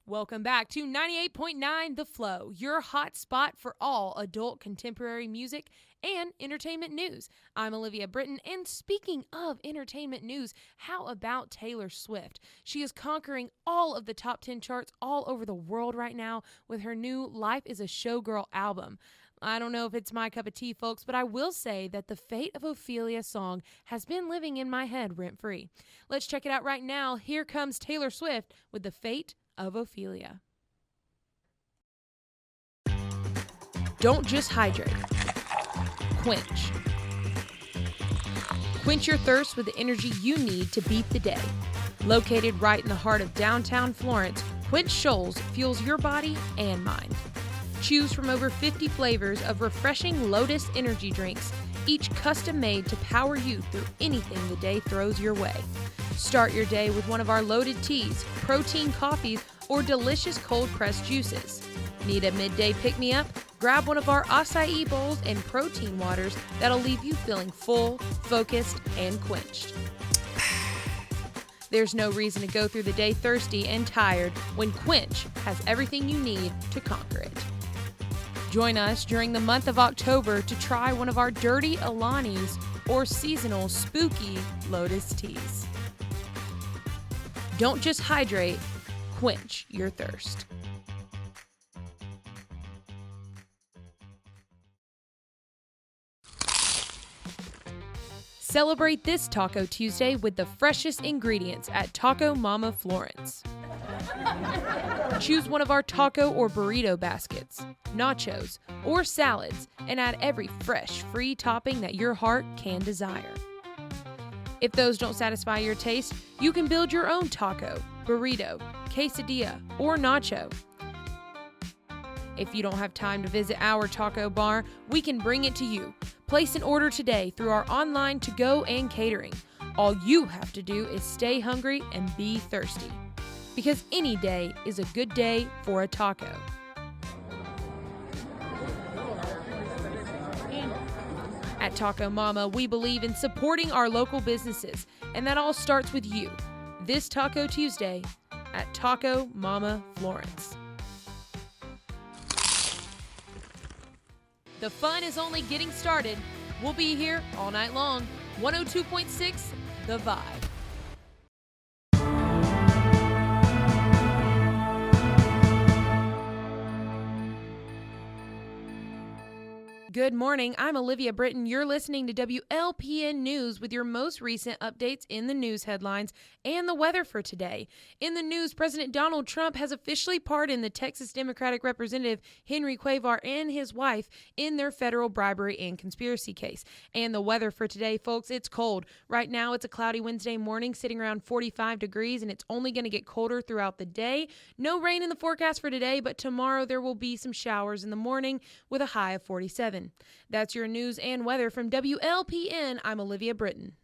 Welcome back to 98.9 The Flow, your hot spot for all adult contemporary music and entertainment news. I'm Olivia Britton, and speaking of entertainment news, how about Taylor Swift? She is conquering all of the top 10 charts all over the world right now with her new Life is a Showgirl album. I don't know if it's my cup of tea, folks, but I will say that the Fate of Ophelia song has been living in my head rent-free. Let's check it out right now. Here comes Taylor Swift with the Fate of Ophelia. Don't just hydrate. Quench. Quench your thirst with the energy you need to beat the day. Located right in the heart of downtown Florence, Quench Shoals fuels your body and mind. Choose from over 50 flavors of refreshing Lotus energy drinks, each custom made to power you through anything the day throws your way. Start your day with one of our loaded teas, protein coffees, or delicious cold-pressed juices. Need a midday pick-me-up? Grab one of our acai bowls and protein waters that'll leave you feeling full, focused, and quenched. There's no reason to go through the day thirsty and tired when Quench has everything you need to conquer it. Join us during the month of October to try one of our Dirty Alanis or seasonal spooky Lotus teas. Don't just hydrate, quench your thirst. Celebrate this Taco Tuesday with the freshest ingredients at Taco Mama Florence. Choose one of our taco or burrito baskets, nachos, or salads, and add every fresh, free topping that your heart can desire. If those don't satisfy your taste, you can build your own taco, burrito, quesadilla, or nacho. If you don't have time to visit our taco bar, we can bring it to you. Place an order today through our online to-go and catering. All you have to do is stay hungry and be thirsty. Because any day is a good day for a taco. At Taco Mama, we believe in supporting our local businesses, and that all starts with you. This Taco Tuesday at Taco Mama Florence. The fun is only getting started. We'll be here all night long. 102.6 The Vibe. Good morning. I'm Olivia Britton. You're listening to WLPN News with your most recent updates in the news headlines and the weather for today. In the news, President Donald Trump has officially pardoned the Texas Democratic Representative Henry Cuellar and his wife in their federal bribery and conspiracy case. And the weather for today, folks, it's cold. Right now, it's a cloudy Wednesday morning, sitting around 45 degrees, and it's only going to get colder throughout the day. No rain in the forecast for today, but tomorrow there will be some showers in the morning with a high of 47. That's your news and weather from WLPN. I'm Olivia Britton.